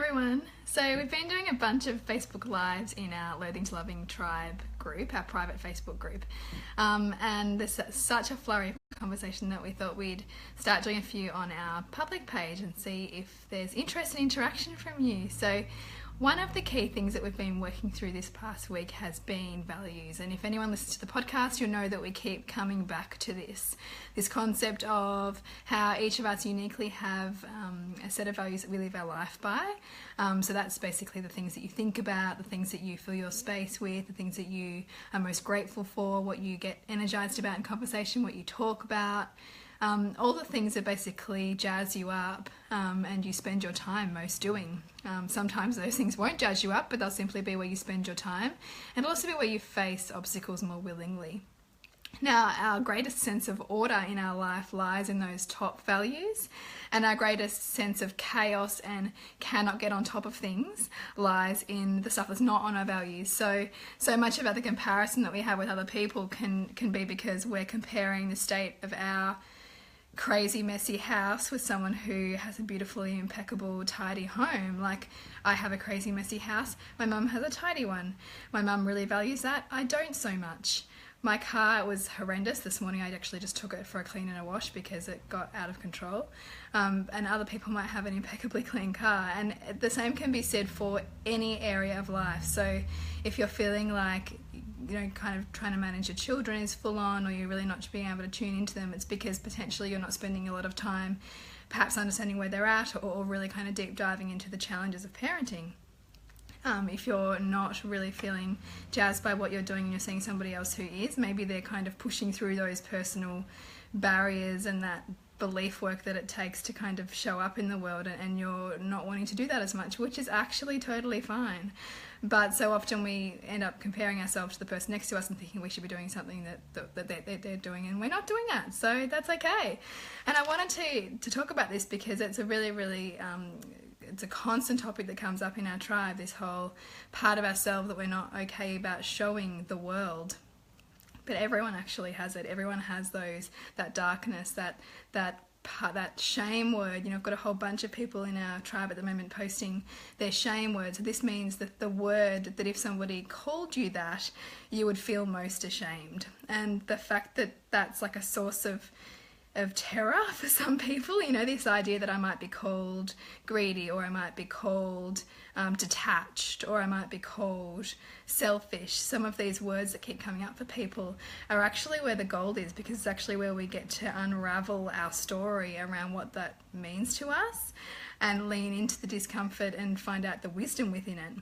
everyone. So we've been doing a bunch of Facebook Lives in our Loathing to Loving Tribe group, our private Facebook group. And there's such a flurry of conversation that we thought we'd start doing a few on our public page and see if there's interest and interaction from you. So one of the key things that we've been working through this past week has been values. And if anyone listens to the podcast, you'll know that we keep coming back to this concept of how each of us uniquely have a set of values that we live our life by. So that's basically the things that you think about, the things that you fill your space with, the things that you are most grateful for, what you get energized about in conversation, what you talk about. All the things that basically jazz you up and you spend your time most doing. Sometimes those things won't jazz you up, but they'll simply be where you spend your time, and also be where you face obstacles more willingly. Now, our greatest sense of order in our life lies in those top values, and our greatest sense of chaos and cannot get on top of things lies in the stuff that's not on our values. So much about the comparison that we have with other people can be because we're comparing the state of our crazy messy house with someone who has a beautifully impeccable tidy home. Like, I have a crazy messy house, my mum has a tidy one. My mum really values that, I don't so much. My car was horrendous this morning. I actually just took it for a clean and a wash because it got out of control. And other people might have an impeccably clean car, and the same can be said for any area of life. So if you're feeling like, kind of trying to manage your children is full on, or you're really not being able to tune into them, it's because potentially you're not spending a lot of time perhaps understanding where they're at, or really kind of deep diving into the challenges of parenting. If you're not really feeling jazzed by what you're doing and you're seeing somebody else who is, maybe they're kind of pushing through those personal barriers and that belief work that it takes to kind of show up in the world, and you're not wanting to do that as much, which is actually totally fine. But so often we end up comparing ourselves to the person next to us and thinking we should be doing something that they're doing, and we're not doing that, so that's okay. And I wanted to talk about this because it's a really it's a constant topic that comes up in our tribe, this whole part of ourselves that we're not okay about showing the world. But everyone actually has it. Everyone has that darkness, that shame word. I've got a whole bunch of people in our tribe at the moment posting their shame word. So this means that the word that if somebody called you that, you would feel most ashamed. And the fact that that's like a source of terror for some people, this idea that I might be called greedy, or I might be called detached, or I might be called selfish. Some of these words that keep coming up for people are actually where the gold is, because it's actually where we get to unravel our story around what that means to us and lean into the discomfort and find out the wisdom within it,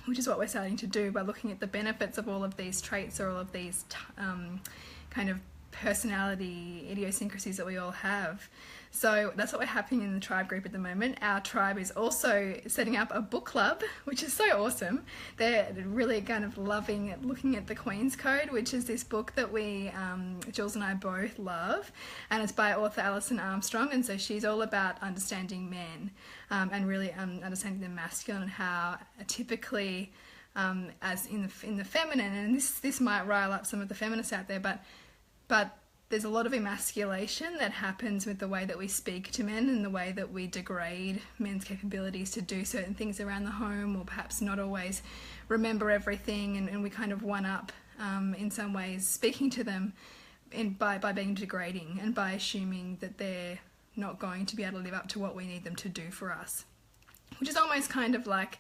which is what we're starting to do by looking at the benefits of all of these traits, or all of these kind of personality idiosyncrasies that we all have. So that's what we're happening in the tribe group at the moment. Our tribe is also setting up a book club, which is so awesome. They're really kind of loving looking at the Queen's Code, which is this book that we, Jules and I both love, and it's by author Alison Armstrong, and so she's all about understanding men and really understanding the masculine, and how typically as in the feminine, and this might rile up some of the feminists out there, but there's a lot of emasculation that happens with the way that we speak to men and the way that we degrade men's capabilities to do certain things around the home, or perhaps not always remember everything, and we kind of one-up in some ways speaking to them by being degrading and by assuming that they're not going to be able to live up to what we need them to do for us, which is almost kind of like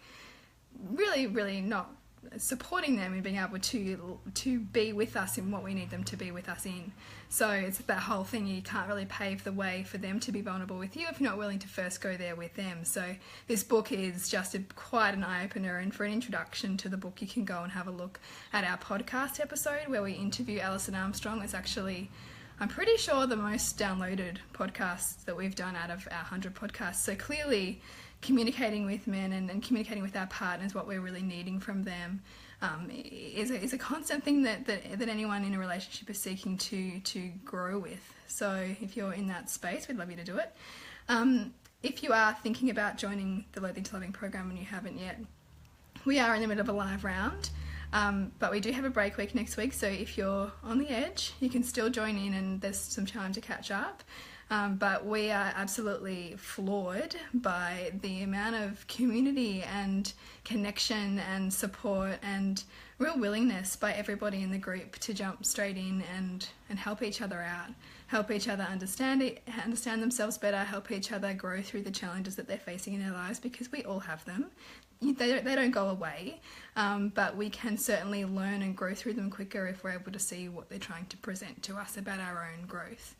really not supporting them in being able to be with us in what we need them to be with us in. So it's that whole thing, you can't really pave the way for them to be vulnerable with you if you're not willing to first go there with them. So this book is just quite an eye-opener, and for an introduction to the book you can go and have a look at our podcast episode where we interview Alison Armstrong. It's actually, I'm pretty sure, the most downloaded podcast that we've done out of our 100 podcasts. So clearly communicating with men and communicating with our partners what we're really needing from them is a constant thing that anyone in a relationship is seeking to grow with. So if you're in that space, we'd love you to do it. If you are thinking about joining the Loathing to Loving program and you haven't yet, we are in the middle of a live round. But we do have a break week next week, so if you're on the edge, you can still join in, and there's some time to catch up. but we are absolutely floored by the amount of community and connection and support and real willingness by everybody in the group to jump straight in and help each other out, help each other understand themselves better, help each other grow through the challenges that they're facing in their lives, because we all have them. They don't go away, but we can certainly learn and grow through them quicker if we're able to see what they're trying to present to us about our own growth.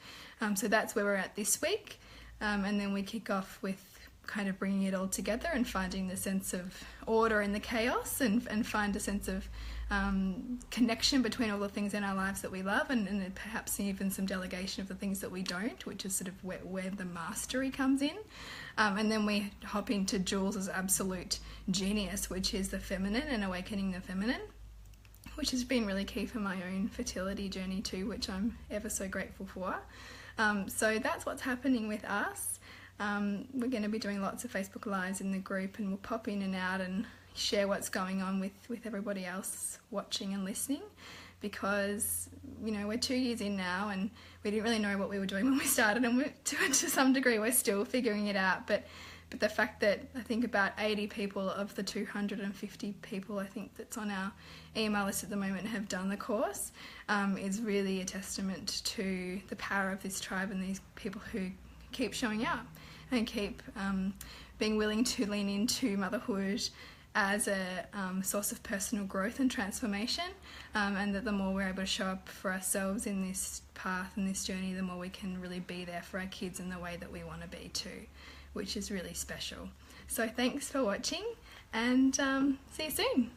So that's where we're at this week, and then we kick off with kind of bringing it all together and finding the sense of order in the chaos, and find a sense of connection between all the things in our lives that we love, and perhaps even some delegation of the things that we don't, which is sort of where the mastery comes in. And then we hop into Jules's absolute genius, which is the feminine and awakening the feminine, which has been really key for my own fertility journey too, which I'm ever so grateful for. So that's what's happening with us. We're going to be doing lots of Facebook Lives in the group, and we'll pop in and out and share what's going on with everybody else watching and listening, because we're 2 years in now and we didn't really know what we were doing when we started, and to some degree we're still figuring it out, but the fact that I think about 80 people of the 250 people I think that's on our email list at the moment have done the course is really a testament to the power of this tribe and these people who keep showing up and keep being willing to lean into motherhood as a source of personal growth and transformation, and that the more we're able to show up for ourselves in this path and this journey, the more we can really be there for our kids in the way that we want to be too, which is really special. So thanks for watching, and see you soon.